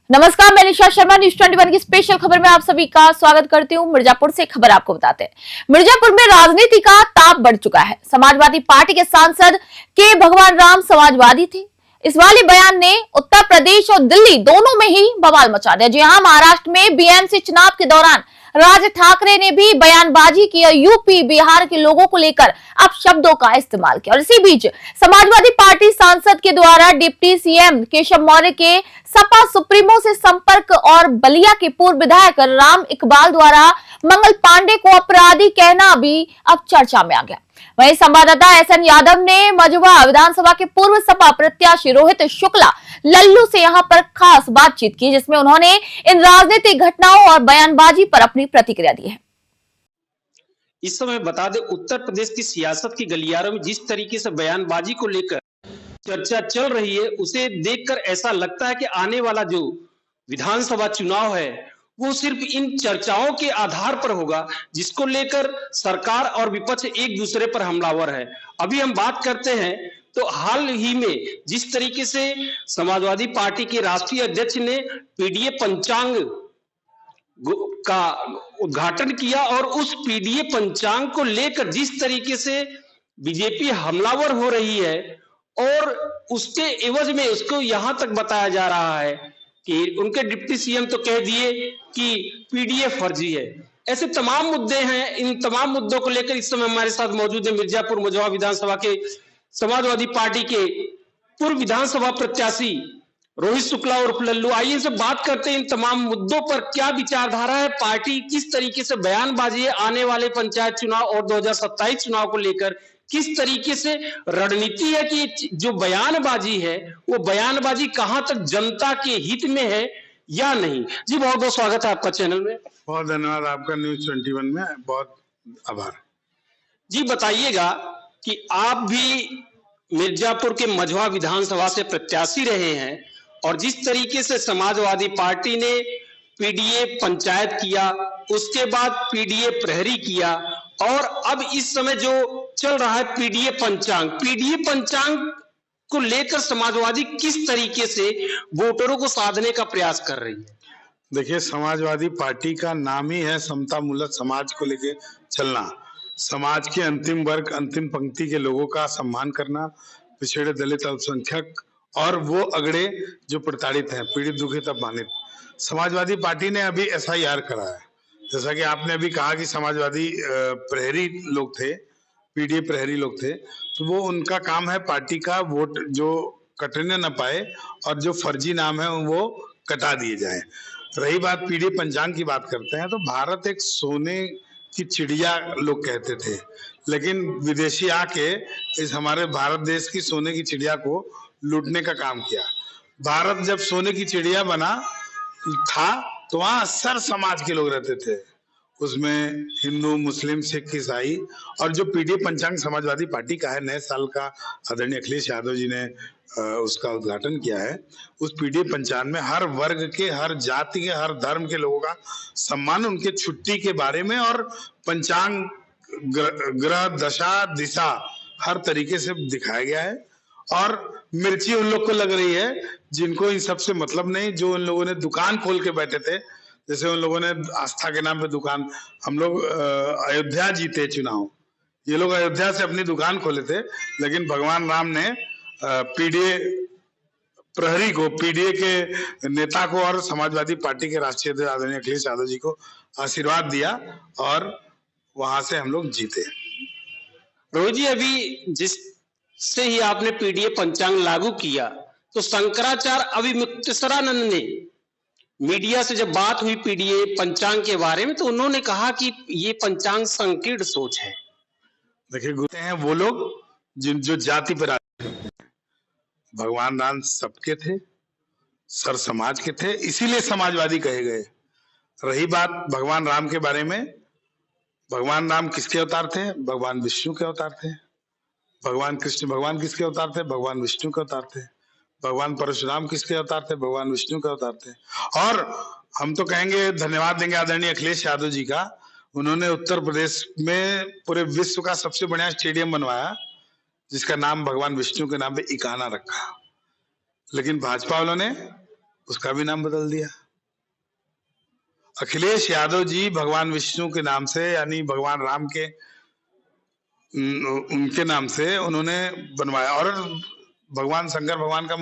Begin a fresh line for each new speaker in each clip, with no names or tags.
नमस्कार, मैं निशा शर्मा न्यूज 21 की स्पेशल खबर में आप सभी का स्वागत करती हूँ। मिर्जापुर से खबर आपको बताते हैं। मिर्जापुर में राजनीति का ताप बढ़ चुका है। समाजवादी पार्टी के सांसद के भगवान राम समाजवादी थे। इस वाले बयान ने उत्तर प्रदेश और दिल्ली दोनों में ही बवाल मचा दिया। जी हाँ, महाराष्ट्र में बीएमसी चुनाव के दौरान राज ठाकरे ने भी बयानबाजी की और यूपी बिहार के लोगों को लेकर अपशब्दों का इस्तेमाल किया। और इसी बीच समाजवादी पार्टी सांसद के द्वारा डिप्टी सीएम केशव मौर्य के सपा सुप्रीमो से संपर्क और बलिया के पूर्व विधायक राम इकबाल द्वारा मंगल पांडे को अपराधी कहना भी अब चर्चा में आ गया। वहीं संवाददाता एसएन यादव ने मझवा विधानसभा के पूर्व सपा प्रत्याशी रोहित शुक्ला लल्लू से यहां पर खास बातचीत की, जिसमें उन्होंने इन राजनीतिक घटनाओं और बयानबाजी पर अपनी प्रतिक्रिया दी है।
इस समय बता दें, उत्तर प्रदेश की सियासत की गलियारों में जिस तरीके से बयानबाजी को लेकर चर्चा चल रही है, उसे देखकर ऐसा लगता है कि आने वाला जो विधानसभा चुनाव है वो सिर्फ इन चर्चाओं के आधार पर होगा, जिसको लेकर सरकार और विपक्ष एक दूसरे पर हमलावर है। अभी हम बात करते हैं तो हाल ही में जिस तरीके से समाजवादी पार्टी के राष्ट्रीय अध्यक्ष ने पीडीए पंचांग का उद्घाटन किया और उस पीडीए पंचांग को लेकर जिस तरीके से बीजेपी हमलावर हो रही है और उसके एवज में उसको यहां तक बताया जा रहा है कि उनके डिप्टी सीएम तो कह दिए कि पीडीए फर्जी है। ऐसे तमाम मुद्दे हैं। इन तमाम मुद्दों को लेकर इस समय हमारे साथ मौजूद है मिर्जापुर मझवा विधानसभा के समाजवादी पार्टी के पूर्व विधानसभा प्रत्याशी रोहित शुक्ला उर्फ लल्लू। आइए इनसे बात करते हैं इन तमाम मुद्दों पर क्या विचारधारा है, पार्टी किस तरीके से बयानबाजी है आने वाले पंचायत चुनाव और 2027 चुनाव को लेकर किस तरीके से रणनीति है कि जो बयानबाजी है वो बयानबाजी कहां तक जनता के हित में है या नहीं। जी बहुत बहुत स्वागत है आपका चैनल में।
बहुत धन्यवाद आपका न्यूज 21 में, बहुत आभार।
जी बताइएगा कि आप भी मिर्जापुर के मझवा विधानसभा से प्रत्याशी रहे हैं और जिस तरीके से समाजवादी पार्टी ने पीडीए पंचायत किया, उसके बाद पीडीए प्रहरी किया और अब इस समय जो चल रहा है पीडीए पंचांग को लेकर समाजवादी किस तरीके से वोटरों को साधने का प्रयास कर रही है।
देखिए, समाजवादी पार्टी का नाम ही है समता मूलक समाज को लेके चलना, समाज के अंतिम वर्ग अंतिम पंक्ति के लोगों का सम्मान करना, पिछड़े दलित अल्पसंख्यक और वो अगड़े जो प्रताड़ित हैं, पीड़ित दुखित अपमानित। समाजवादी पार्टी ने अभी एसआईआर करा है, जैसा कि आपने अभी कहा कि समाजवादी प्रहरी लोग थे, पीडीए प्रहरी लोग थे, तो वो उनका काम है पार्टी का वोट जो कटने न पाए और जो फर्जी नाम है वो कटा दिए जाए। रही बात पीडीए पंचांग की बात करते हैं तो भारत एक सोने की चिड़िया लोग कहते थे, लेकिन विदेशी आके इस हमारे भारत देश की सोने की चिड़िया को लूटने का काम किया। भारत जब सोने की चिड़िया बना था तो वहां सर समाज के लोग रहते थे, उसमें हिंदू मुस्लिम सिख ईसाई। और जो पीडीए पंचांग समाजवादी पार्टी का है, नए साल का आदरणीय अखिलेश यादव जी ने उसका उद्घाटन किया है। उस पीडीए पंचांग में हर वर्ग के, हर जाति के, हर धर्म के लोगों का सम्मान, उनके छुट्टी के बारे में और पंचांग ग्रह दशा दिशा हर तरीके से दिखाया गया है। और मिर्ची उन लोग को लग रही है जिनको इन सब से मतलब नहीं, जो उन लोगों ने दुकान खोल के बैठे थे, जैसे उन लोगों ने आस्था के नाम पे दुकान, हम लोग अयोध्या जीते चुनाव, ये लोग अयोध्या से अपनी दुकान खोले थे, लेकिन भगवान राम ने पीडीए प्रहरी को, पीडीए के नेता को और समाजवादी पार्टी के राष्ट्रीय अध्यक्ष आदरणीय अखिलेश यादव जी को आशीर्वाद दिया और वहां से हम लोग जीते।
रोहित जी, अभी जिससे ही आपने पीडीए पंचांग लागू किया तो शंकराचार्य अभिमुक्तेश्वरानंद ने मीडिया से जब बात हुई पीडीए पंचांग के बारे में तो उन्होंने कहा कि ये पंचांग संकीर्ण सोच है।
देखिए, गुरु हैं वो लोग जो जाति पर आते हैं। भगवान राम सबके थे, सर समाज के थे, इसीलिए समाजवादी कहे गए। रही बात भगवान राम के बारे में, भगवान राम किसके अवतार थे? भगवान विष्णु के अवतार थे। भगवान कृष्ण भगवान किसके अवतार थे? भगवान विष्णु के अवतार थे। भगवान परशुराम किसके अवतार थे? भगवान विष्णु के अवतार थे। और हम तो कहेंगे, धन्यवाद देंगे आदरणीय अखिलेश यादव जी का, उन्होंने उत्तर प्रदेश में पूरे विश्व का सबसे बढ़िया स्टेडियम बनवाया जिसका नाम भगवान विष्णु के नाम पे इकाना रखा। लेकिन भाजपा वालों ने उसका भी नाम बदल दिया। अखिलेश यादव जी भगवान विष्णु के नाम से, यानी भगवान राम के उनके नाम से उन्होंने बनवाया, और भगवान शंकर भगवान का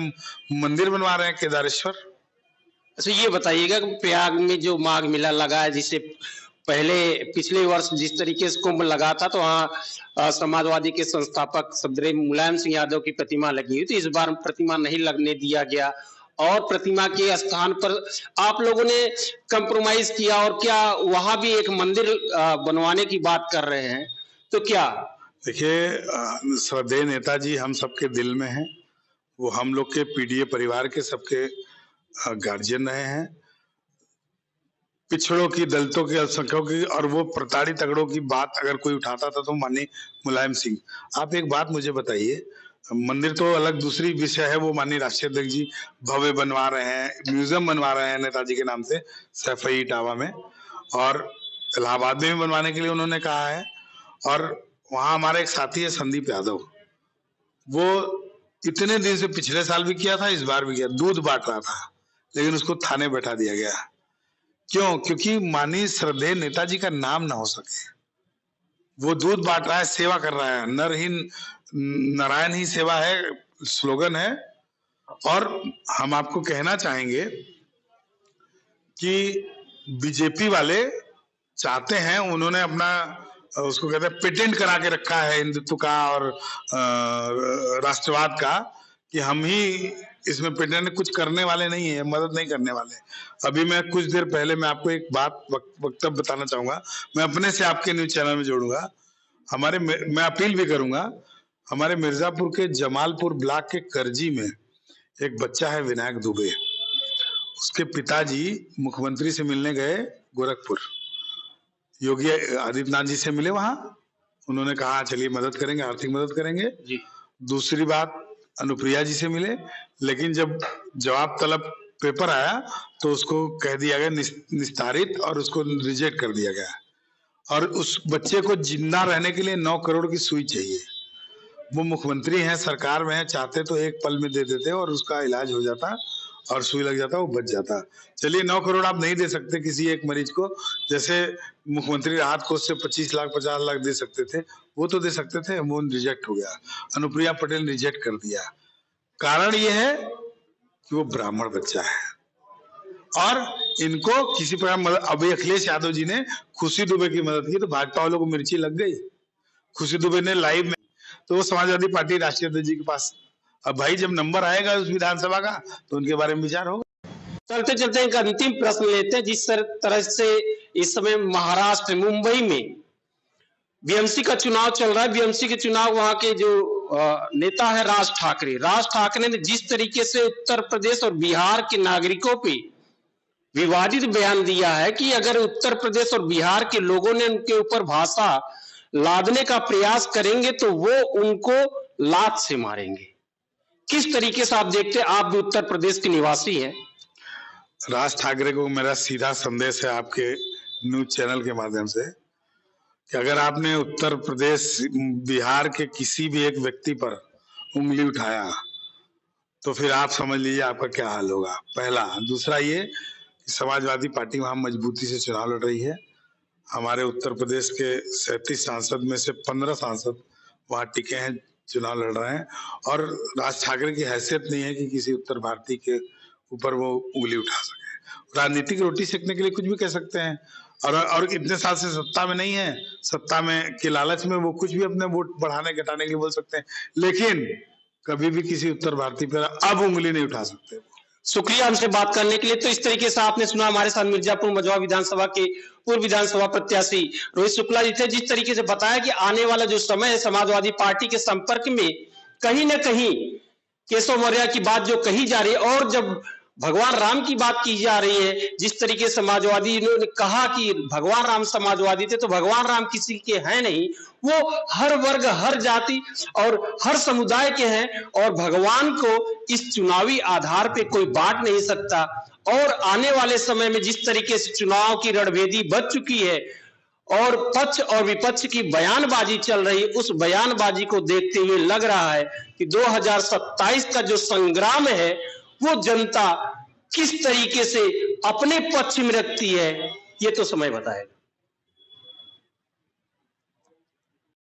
मंदिर बनवा रहे हैं केदारेश्वर।
अच्छा, ये बताइएगा कि प्रयाग में जो माघ मेला लगा है, जिससे पहले पिछले वर्ष जिस तरीके से कुंभ लगा था, तो वहाँ समाजवादी के संस्थापक सदरे मुलायम सिंह यादव की प्रतिमा लगी हुई, तो इस बार प्रतिमा नहीं लगने दिया गया और प्रतिमा के स्थान पर आप लोगों ने कंप्रोमाइज किया, और क्या वहां भी एक मंदिर बनवाने की बात कर रहे हैं, तो क्या?
देखिए, श्रद्धेय नेताजी हम सबके दिल में हैं। वो हम लोग के पीडीए परिवार के सबके गार्जियन रहे हैं, पिछड़ों की, दलितों की, अल्पसंख्यकों की, और वो प्रताड़ित तगड़ों की बात अगर कोई उठाता था तो माननीय मुलायम सिंह। आप एक बात मुझे बताइए, मंदिर तो अलग दूसरी विषय है, वो माननीय राष्ट्रीय अध्यक्ष जी भव्य बनवा रहे हैं, म्यूजियम बनवा रहे हैं नेताजी के नाम से सैफई इटावा में, और इलाहाबाद में भी बनवाने के लिए उन्होंने कहा है। और वहां हमारा एक साथी है संदीप यादव, वो इतने दिन से, पिछले साल भी किया था, इस बार भी किया, दूध बांट रहा था, लेकिन उसको थाने बैठा दिया गया। क्यों? क्योंकि माननीय श्रद्धेय नेताजी का नाम ना हो सके। वो दूध बांट रहा है, सेवा कर रहा है, नर ही नारायण ही सेवा है, स्लोगन है। और हम आपको कहना चाहेंगे कि बीजेपी वाले चाहते हैं, उन्होंने अपना उसको कहते हैं पेटेंट करा के रखा है हिंदुत्व का और राष्ट्रवाद का, कि हम ही इसमें पेटेंट, कुछ करने वाले नहीं है, मदद नहीं करने वाले। अभी मैं कुछ देर पहले मैं आपको एक बात वक्तव्य बताना चाहूंगा, मैं अपने से आपके न्यूज चैनल में जोड़ूंगा, मैं अपील भी करूंगा। हमारे मिर्जापुर के जमालपुर ब्लॉक के करजी में एक बच्चा है विनायक दुबे, उसके पिताजी मुख्यमंत्री से मिलने गए गोरखपुर, योगी आदित्यनाथ जी से मिले वहां, उन्होंने कहा चलिए मदद करेंगे, आर्थिक मदद करेंगे जी। दूसरी बात, अनुप्रिया जी से मिले, लेकिन जब जवाब तलब पेपर आया तो उसको कह दिया गया निस्तारित, और उसको रिजेक्ट कर दिया गया। और उस बच्चे को जिंदा रहने के लिए 9 करोड़ की सुई चाहिए। वो मुख्यमंत्री हैं, सरकार में है, चाहते तो एक पल में दे देते और उसका इलाज हो जाता और सुई लग जाता, वो बच जाता। चलिए 9 करोड़ आप नहीं दे सकते किसी एक मरीज को, जैसे मुख्यमंत्री राहत कोष से 25 लाख 50 लाख दे सकते थे, वो तो दे सकते थे, वो रिजेक्ट हो गया। अनुप्रिया पटेल रिजेक्ट कर दिया। कारण ये है कि वो ब्राह्मण बच्चा है और इनको किसी प्रकार मदद। अभी अखिलेश यादव जी ने खुशी दुबे की मदद की तो भाजपा वालों को मिर्ची लग गई। खुशी दुबे ने लाइव में, तो वो समाजवादी पार्टी राष्ट्रीय अध्यक्ष जी के पास, अब भाई जब नंबर आएगा उस विधानसभा का तो उनके बारे में विचार होगा।
चलते चलते एक अंतिम प्रश्न लेते हैं। जिस तरह से इस समय महाराष्ट्र मुंबई में बीएमसी का चुनाव चल रहा है, बीएमसी के चुनाव वहां के जो नेता है राज ठाकरे ने जिस तरीके से उत्तर प्रदेश और बिहार के नागरिकों पे विवादित बयान दिया है कि अगर उत्तर प्रदेश और बिहार के लोगों ने उनके ऊपर भाषा लादने का प्रयास करेंगे तो वो उनको लात से मारेंगे। किस तरीके से आप देखते हैं? आप भी उत्तर प्रदेश के निवासी हैं।
राज ठाकरे को मेरा सीधा संदेश है आपके न्यूज चैनल के माध्यम से कि अगर आपने उत्तर प्रदेश बिहार के किसी भी एक व्यक्ति पर उंगली उठाया तो फिर आप समझ लीजिए आपका क्या हाल होगा। पहला। दूसरा ये कि समाजवादी पार्टी वहां मजबूती से चुनाव लड़ रही है। हमारे उत्तर प्रदेश के 37 सांसद में से 15 सांसद वहां टिके हैं, चुनाव लड़ रहे हैं, और राज ठाकरे की हैसियत नहीं है कि किसी उत्तर भारतीय के ऊपर वो उंगली उठा सके। राजनीतिक रोटी सेकने के लिए कुछ भी कह सकते हैं, और इतने साल से सत्ता में नहीं है, सत्ता में के लालच में वो कुछ भी अपने वोट बढ़ाने घटाने के लिए बोल सकते हैं, लेकिन कभी भी किसी उत्तर भारतीय पर अब उंगली नहीं उठा सकते।
शुक्रिया हमसे बात करने के लिए। तो इस तरीके से आपने सुना हमारे साथ मिर्जापुर मझौवा विधानसभा के पूर्व विधानसभा प्रत्याशी रोहित शुक्ला जी थे, जिस तरीके से बताया कि आने वाला जो समय है समाजवादी पार्टी के संपर्क में कहीं ना कहीं केशव मौर्य की बात जो कही जा रही है, और जब भगवान राम की बात की जा रही है, जिस तरीके समाजवादी ने कहा कि भगवान राम समाजवादी थे, तो भगवान राम किसी के हैं नहीं, वो हर वर्ग हर जाति और हर समुदाय के हैं, और भगवान को इस चुनावी आधार पे कोई बांट नहीं सकता। और आने वाले समय में जिस तरीके से चुनाव की रणभेदी बच चुकी है और पक्ष और विपक्ष की बयानबाजी चल रही, उस बयानबाजी को देखते हुए लग रहा है कि 2027 का जो संग्राम है वो जनता किस तरीके से अपने पक्ष में रखती है, ये तो समय बताएगा।